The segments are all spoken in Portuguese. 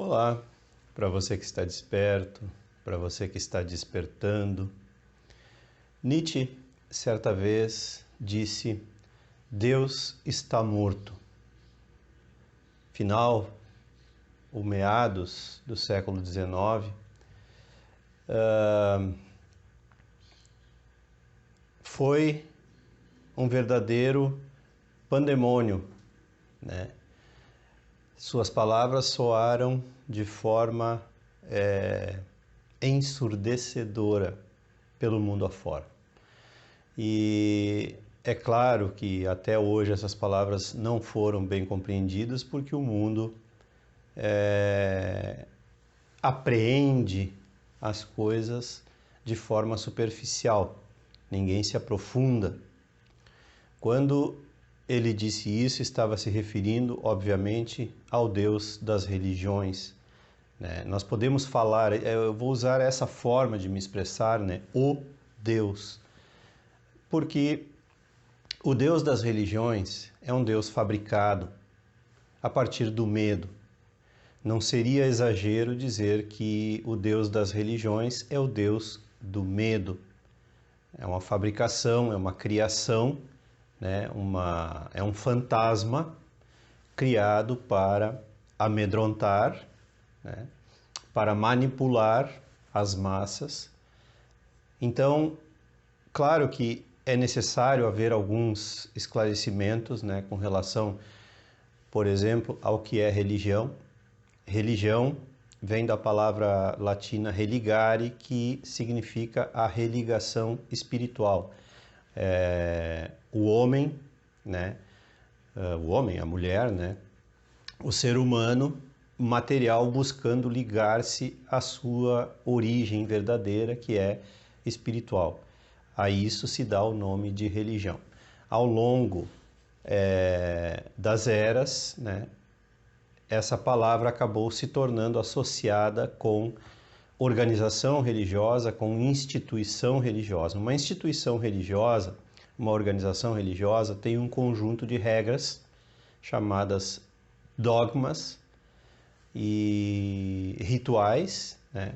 Olá, para você que está desperto, para você que está despertando. Nietzsche, certa vez, disse: Deus está morto. Final ou meados do século XIX, foi um verdadeiro pandemônio, né? Suas palavras soaram de forma ensurdecedora pelo mundo afora. E é claro que até hoje essas palavras não foram bem compreendidas porque o mundo apreende as coisas de forma superficial. Ninguém se aprofunda. Quando ele disse isso, estava se referindo, obviamente, ao Deus das religiões, né? Nós podemos falar, eu vou usar essa forma de me expressar, né? O Deus. Porque o Deus das religiões é um Deus fabricado a partir do medo. Não seria exagero dizer que o Deus das religiões é o Deus do medo. É uma fabricação, é uma criação, né? É um fantasma criado para amedrontar, né? Para manipular as massas. Então, claro que é necessário haver alguns esclarecimentos, né, com relação, por exemplo, ao que é religião. Religião vem da palavra latina religare, que significa a religação espiritual. O homem, né, a mulher, né, o ser humano material buscando ligar-se à sua origem verdadeira, que é espiritual. A isso se dá o nome de religião. Ao longo das eras, né, essa palavra acabou se tornando associada com organização religiosa, com instituição religiosa. Uma instituição religiosa, uma organização religiosa tem um conjunto de regras chamadas dogmas e rituais, né?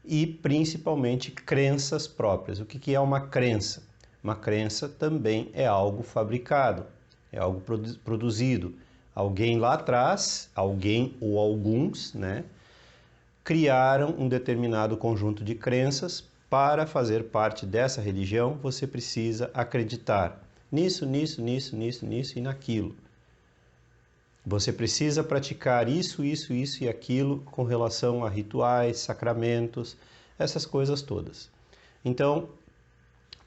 E principalmente crenças próprias. O que é uma crença? Uma crença também é algo fabricado, é algo produzido. Alguém lá atrás, alguém ou alguns, né, criaram um determinado conjunto de crenças. Para fazer parte dessa religião, você precisa acreditar nisso e naquilo. Você precisa praticar isso e aquilo com relação a rituais, sacramentos, essas coisas todas. Então,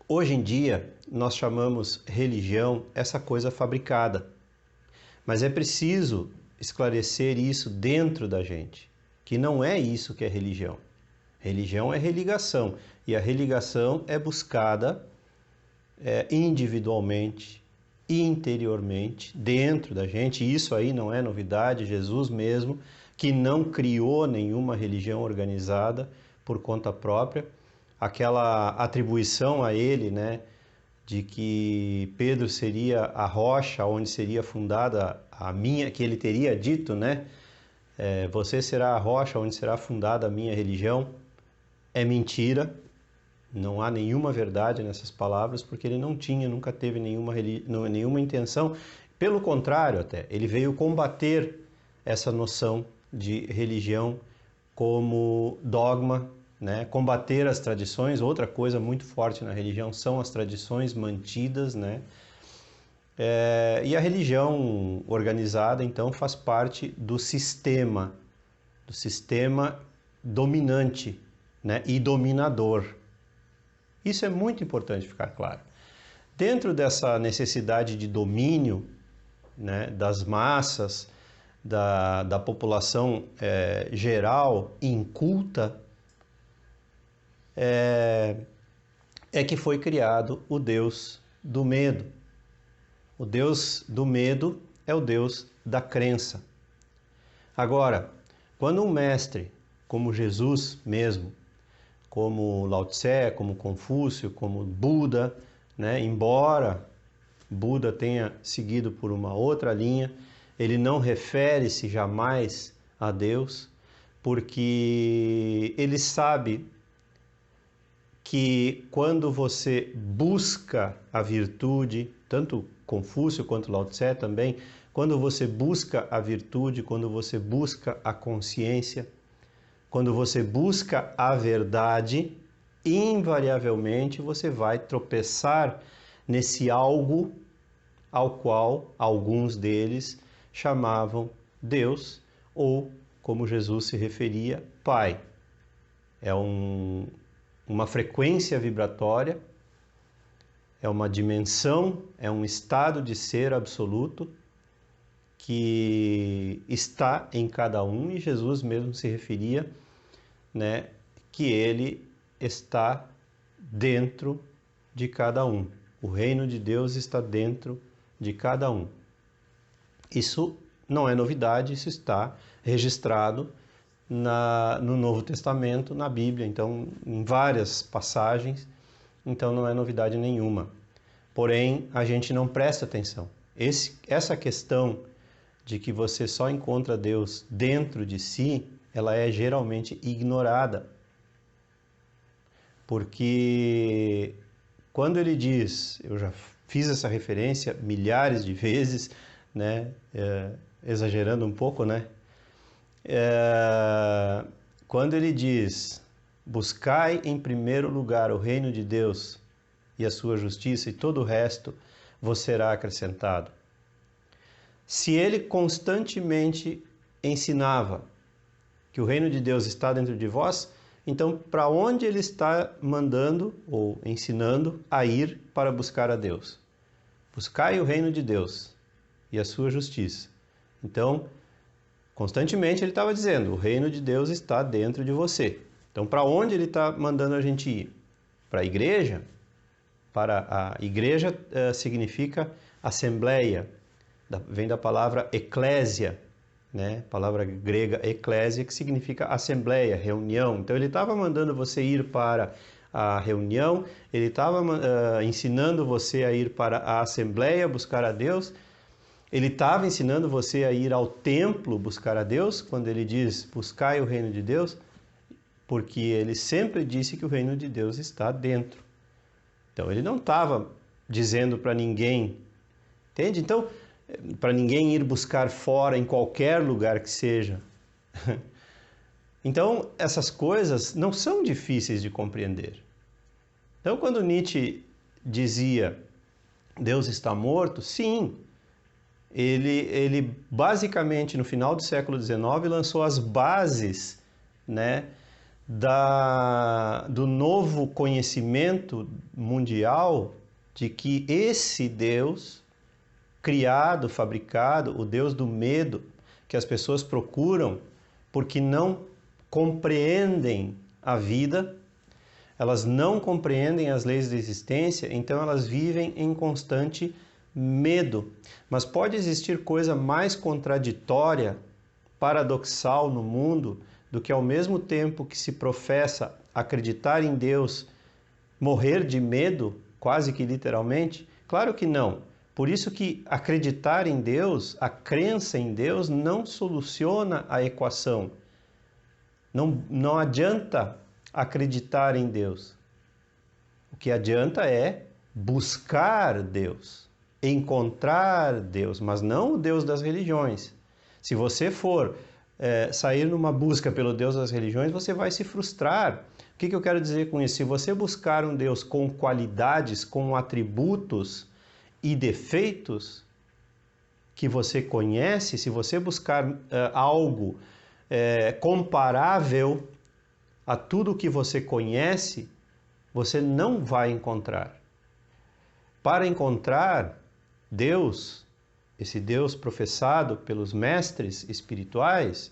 hoje em dia, nós chamamos religião essa coisa fabricada. Mas é preciso esclarecer isso dentro da gente, que não é isso que é religião. Religião é religação, e a religação é buscada individualmente, interiormente, dentro da gente. Isso aí não é novidade. Jesus mesmo, que não criou nenhuma religião organizada por conta própria, aquela atribuição a ele, né, de que Pedro seria a rocha onde seria fundada que ele teria dito, né, você será a rocha onde será fundada a minha religião, é mentira. Não há nenhuma verdade nessas palavras, porque ele nunca teve nenhuma intenção. Pelo contrário, até, ele veio combater essa noção de religião como dogma, né? Combater as tradições. Outra coisa muito forte na religião são as tradições mantidas, né? E a religião organizada, então, faz parte do sistema dominante, né? E dominador. Isso é muito importante ficar claro. Dentro dessa necessidade de domínio, né, das massas, da população geral, inculta, é que foi criado o Deus do medo. O Deus do medo é o Deus da crença. Agora, quando um mestre, como Jesus mesmo, como Lao Tse, como Confúcio, como Buda, né? Embora Buda tenha seguido por uma outra linha, ele não refere-se jamais a Deus, porque ele sabe que quando você busca a virtude, tanto Confúcio quanto Lao Tse também, quando você busca a virtude, quando você busca a consciência, quando você busca a verdade, invariavelmente você vai tropeçar nesse algo ao qual alguns deles chamavam Deus, ou, como Jesus se referia, Pai. É uma frequência vibratória, é uma dimensão, é um estado de ser absoluto que está em cada um, e Jesus mesmo se referia, né, que ele está dentro de cada um. O reino de Deus está dentro de cada um. Isso não é novidade, isso está registrado no Novo Testamento, na Bíblia, então em várias passagens, então não é novidade nenhuma. Porém, a gente não presta atenção. Essa questão de que você só encontra Deus dentro de si, ela é geralmente ignorada. Porque quando ele diz, eu já fiz essa referência milhares de vezes, né, exagerando um pouco, né? Quando ele diz, buscai em primeiro lugar o reino de Deus e a sua justiça, e todo o resto vos será acrescentado. Se ele constantemente ensinava que o reino de Deus está dentro de vós, então para onde ele está mandando ou ensinando a ir para buscar a Deus? Buscai o reino de Deus e a sua justiça. Então, constantemente ele estava dizendo, o reino de Deus está dentro de você. Então, para onde ele está mandando a gente ir? Para a igreja? Para a igreja significa assembleia, vem da palavra eclésia, né? Palavra grega eclésia, que significa assembleia, reunião. Então ele estava mandando você ir para a reunião, ele estava ensinando você a ir para a assembleia, buscar a Deus, ele estava ensinando você a ir ao templo buscar a Deus, quando ele diz buscai o reino de Deus, porque ele sempre disse que o reino de Deus está dentro. Então ele não estava dizendo para ninguém, entende? Então, para ninguém ir buscar fora em qualquer lugar que seja. Então, essas coisas não são difíceis de compreender. Então, quando Nietzsche dizia Deus está morto, sim, ele basicamente no final do século XIX lançou as bases, né, do novo conhecimento mundial de que esse Deus criado, fabricado, o Deus do medo, que as pessoas procuram porque não compreendem a vida, elas não compreendem as leis da existência, então elas vivem em constante medo. Mas pode existir coisa mais contraditória, paradoxal no mundo, do que ao mesmo tempo que se professa acreditar em Deus, morrer de medo, quase que literalmente? Claro que não. Por isso que acreditar em Deus, a crença em Deus, não soluciona a equação. Não adianta acreditar em Deus. O que adianta é buscar Deus, encontrar Deus, mas não o Deus das religiões. Se você for sair numa busca pelo Deus das religiões, você vai se frustrar. O que eu quero dizer com isso? Se você buscar um Deus com qualidades, com atributos e defeitos que você conhece, se você buscar algo comparável a tudo que você conhece, você não vai encontrar. Para encontrar Deus, esse Deus professado pelos mestres espirituais,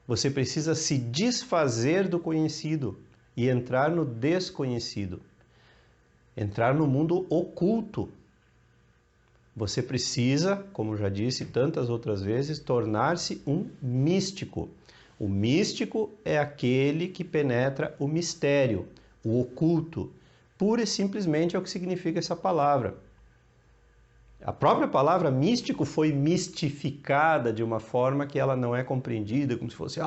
você precisa se desfazer do conhecido e entrar no desconhecido, entrar no mundo oculto. Você precisa, como já disse tantas outras vezes, tornar-se um místico. O místico é aquele que penetra o mistério, o oculto. Pura e simplesmente é o que significa essa palavra. A própria palavra místico foi mistificada de uma forma que ela não é compreendida, como se fosse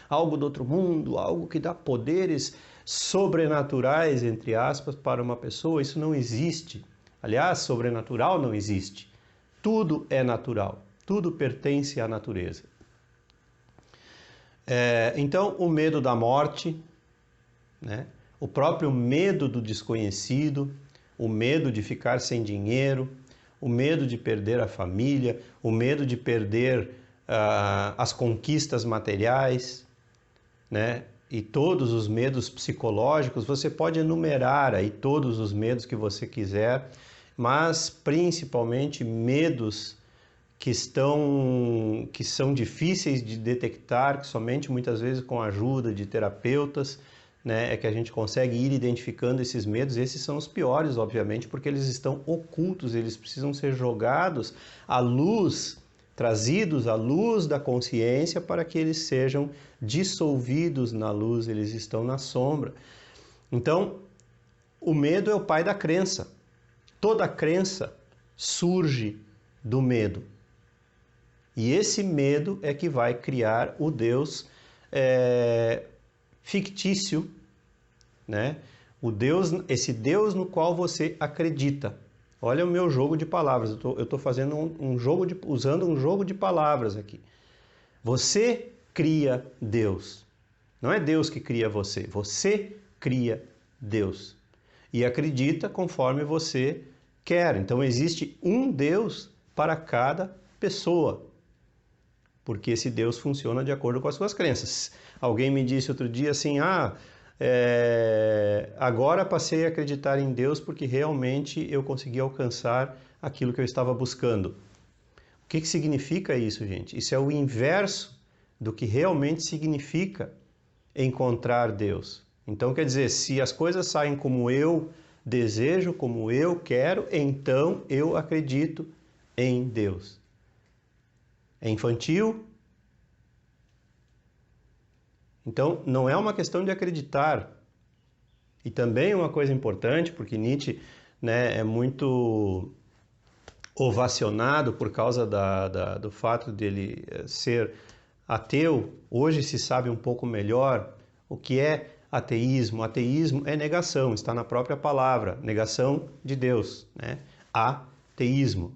algo do outro mundo, algo que dá poderes sobrenaturais, entre aspas, para uma pessoa. Isso não existe. Aliás, sobrenatural não existe. Tudo é natural, tudo pertence à natureza. Então, o medo da morte, né? O próprio medo do desconhecido, o medo de ficar sem dinheiro, o medo de perder a família, o medo de perder as conquistas materiais, né? E todos os medos psicológicos, você pode enumerar aí todos os medos que você quiser, mas principalmente medos que são difíceis de detectar, que somente muitas vezes com a ajuda de terapeutas, né, é que a gente consegue ir identificando esses medos. Esses são os piores, obviamente, porque eles estão ocultos, eles precisam ser jogados à luz, trazidos à luz da consciência para que eles sejam dissolvidos na luz, eles estão na sombra. Então, o medo é o pai da crença. Toda crença surge do medo. E esse medo é que vai criar o Deus fictício, né? O Deus, esse Deus no qual você acredita. Olha o meu jogo de palavras. Eu estou fazendo usando um jogo de palavras aqui. Você cria Deus. Não é Deus que cria você. Você cria Deus. E acredita conforme você quer. Então existe um Deus para cada pessoa. Porque esse Deus funciona de acordo com as suas crenças. Alguém me disse outro dia assim, agora passei a acreditar em Deus porque realmente eu consegui alcançar aquilo que eu estava buscando. O que significa isso, gente? Isso é o inverso do que realmente significa encontrar Deus. Então, quer dizer, se as coisas saem como eu desejo, como eu quero, então eu acredito em Deus. É infantil? Então, não é uma questão de acreditar. E também uma coisa importante, porque Nietzsche, né, é muito ovacionado por causa do fato dele ser ateu. Hoje se sabe um pouco melhor o que é ateísmo. Ateísmo é negação, está na própria palavra, negação de Deus, né? Ateísmo.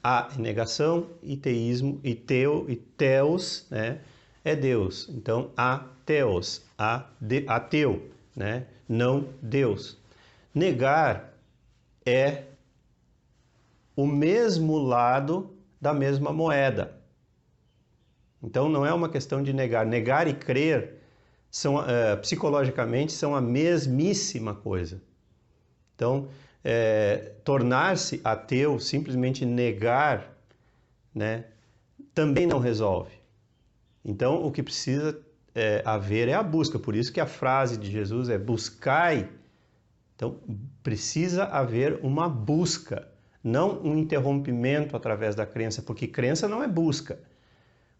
A é negação e teísmo e teos, né, é Deus. Então, ateos, ateu, né, não Deus. Negar é o mesmo lado da mesma moeda. Então, não é uma questão de negar. Negar e crer psicologicamente são a mesmíssima coisa. Então, tornar-se ateu, simplesmente negar, né, também não resolve. Então, o que precisa haver é a busca. Por isso que a frase de Jesus é buscai. Então, precisa haver uma busca, não um interrompimento através da crença, porque crença não é busca.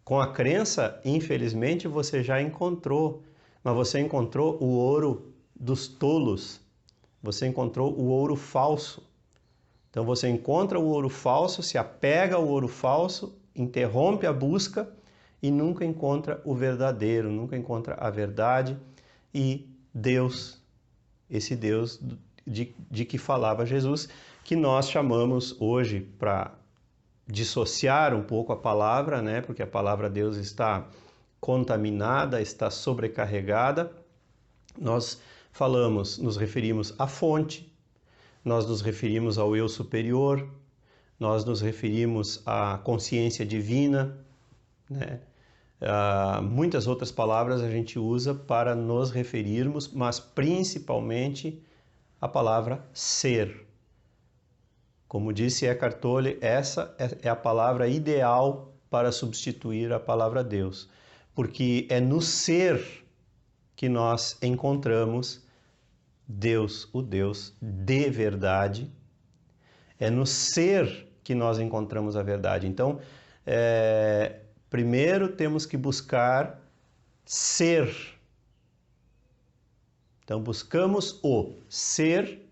Com a crença, infelizmente, você já encontrou, mas você encontrou o ouro dos tolos. Você encontrou o ouro falso. Então você encontra o ouro falso, se apega ao ouro falso, interrompe a busca e nunca encontra o verdadeiro, nunca encontra a verdade e Deus, esse Deus de que falava Jesus, que nós chamamos hoje, para dissociar um pouco a palavra, né? Porque a palavra Deus está contaminada, está sobrecarregada. Nós nos referimos à fonte, nós nos referimos ao eu superior, nós nos referimos à consciência divina, né? Muitas outras palavras a gente usa para nos referirmos, mas principalmente a palavra ser. Como disse Eckhart Tolle, essa é a palavra ideal para substituir a palavra Deus, porque é no ser que nós encontramos Deus, o Deus de verdade. É no ser que nós encontramos a verdade. Então, primeiro temos que buscar ser. Então, buscamos o ser.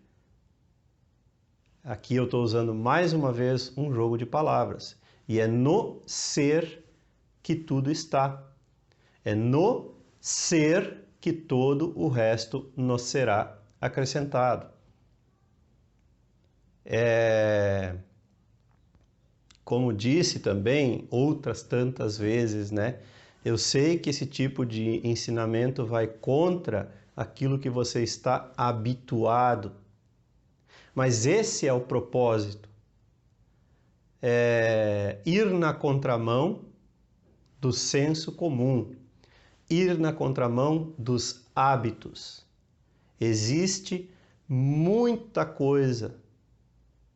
aqui eu estou usando mais uma vez um jogo de palavras. E é no ser que tudo está. É no ser que todo o resto nos será acrescentado. Como disse também outras tantas vezes, né? Eu sei que esse tipo de ensinamento vai contra aquilo que você está habituado, mas esse é o propósito. Ir na contramão do senso comum, ir na contramão dos hábitos. Existe muita coisa,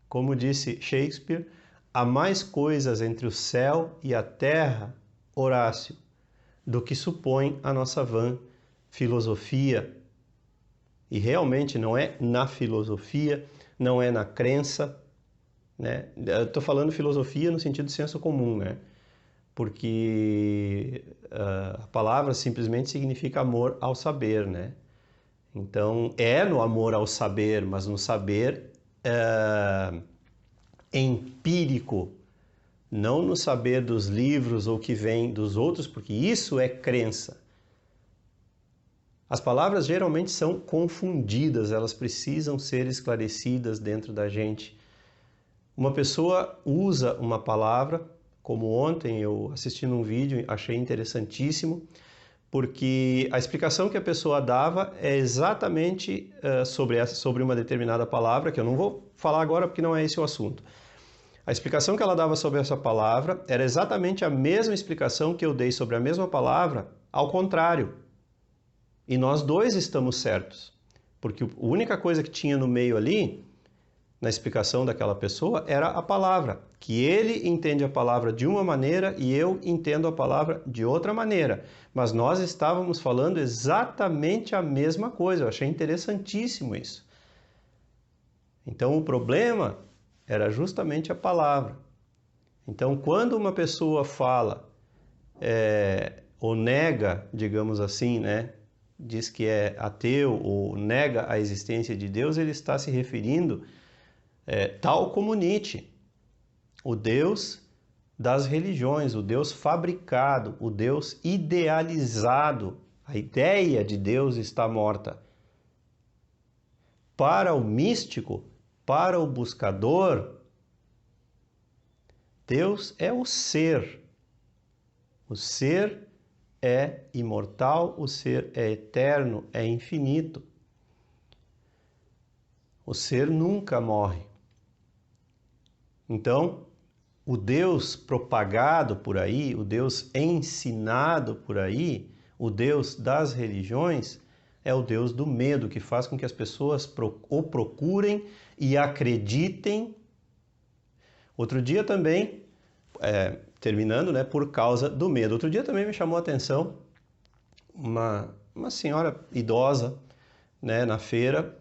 como disse Shakespeare, há mais coisas entre o céu e a terra, Horácio, do que supõe a nossa vã filosofia. E realmente não é na filosofia, não é na crença, né? Eu estou falando filosofia no sentido de senso comum, né? Porque a palavra simplesmente significa amor ao saber, né? Então, é no amor ao saber, mas no saber empírico, não no saber dos livros ou que vem dos outros, porque isso é crença. As palavras geralmente são confundidas, elas precisam ser esclarecidas dentro da gente. Uma pessoa usa uma palavra, como ontem eu assisti num vídeo, achei interessantíssimo, porque a explicação que a pessoa dava é exatamente sobre uma determinada palavra, que eu não vou falar agora porque não é esse o assunto. A explicação que ela dava sobre essa palavra era exatamente a mesma explicação que eu dei sobre a mesma palavra, ao contrário. E nós dois estamos certos, porque a única coisa que tinha no meio ali, na explicação daquela pessoa, era a palavra, que ele entende a palavra de uma maneira e eu entendo a palavra de outra maneira. Mas nós estávamos falando exatamente a mesma coisa, eu achei interessantíssimo isso. Então o problema era justamente a palavra. Então quando uma pessoa fala ou nega, digamos assim, né, diz que é ateu ou nega a existência de Deus, ele está se referindo tal como Nietzsche, o Deus das religiões, o Deus fabricado, o Deus idealizado. A ideia de Deus está morta. Para o místico, para o buscador, Deus é o ser. O ser é imortal, o ser é eterno, é infinito. O ser nunca morre. Então, o Deus propagado por aí, o Deus ensinado por aí, o Deus das religiões, é o Deus do medo, que faz com que as pessoas o procurem e acreditem. Outro dia também, terminando, né, por causa do medo. Outro dia também me chamou a atenção uma senhora idosa, né, na feira.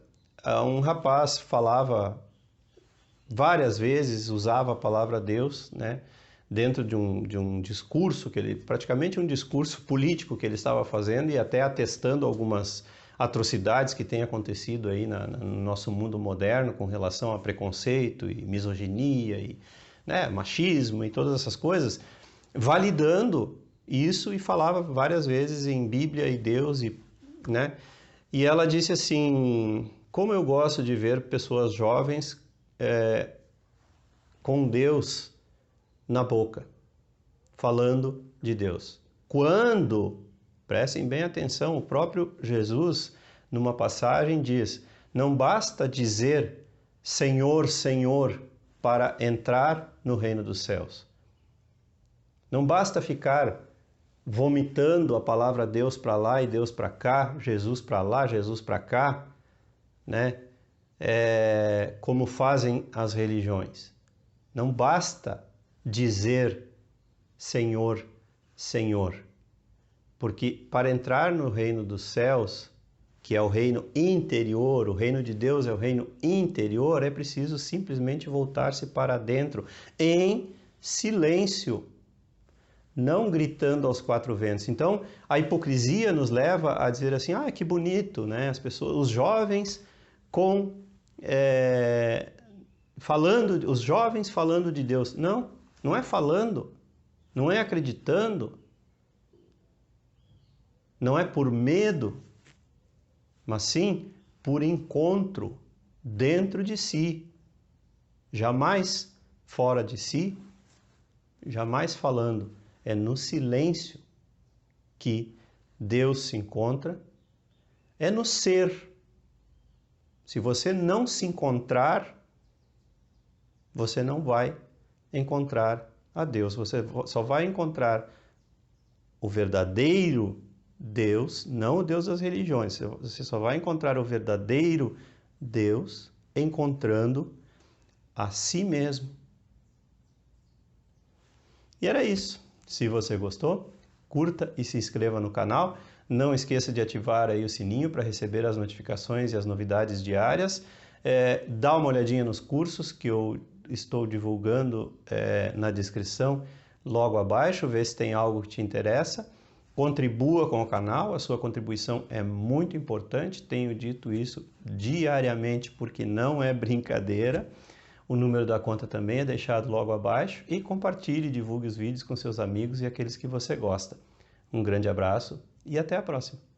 Um rapaz falava várias vezes, usava a palavra Deus, né, dentro de um discurso, praticamente um discurso político que ele estava fazendo e até atestando algumas atrocidades que têm acontecido aí no nosso mundo moderno com relação a preconceito e misoginia e, né, machismo e todas essas coisas, validando isso, e falava várias vezes em Bíblia e Deus, né? E ela disse assim: como eu gosto de ver pessoas jovens com Deus na boca, falando de Deus. Quando, prestem bem atenção, o próprio Jesus, numa passagem, diz: não basta dizer Senhor, Senhor, para entrar no reino dos céus. Não basta ficar vomitando a palavra Deus para lá e Deus para cá, Jesus para lá, Jesus para cá, né? Como fazem as religiões. Não basta dizer Senhor, Senhor, porque para entrar no reino dos céus, que é o reino interior, o reino de Deus é o reino interior, é preciso simplesmente voltar-se para dentro, em silêncio, não gritando aos quatro ventos. Então, a hipocrisia nos leva a dizer assim: ah, que bonito, né? As pessoas, os jovens com falando, os jovens falando de Deus. Não, não é falando, não é acreditando, não é por medo, mas sim por encontro dentro de si. Jamais fora de si, jamais falando. É no silêncio que Deus se encontra, é no ser. Se você não se encontrar, você não vai encontrar a Deus. Você só vai encontrar o verdadeiro Deus, não o Deus das religiões. Você só vai encontrar o verdadeiro Deus encontrando a si mesmo. E era isso. Se você gostou, curta e se inscreva no canal. Não esqueça de ativar aí o sininho para receber as notificações e as novidades diárias. Dá uma olhadinha nos cursos que eu estou divulgando na descrição logo abaixo, vê se tem algo que te interessa. Contribua com o canal, a sua contribuição é muito importante, tenho dito isso diariamente porque não é brincadeira. O número da conta também é deixado logo abaixo e compartilhe e divulgue os vídeos com seus amigos e aqueles que você gosta. Um grande abraço e até a próxima!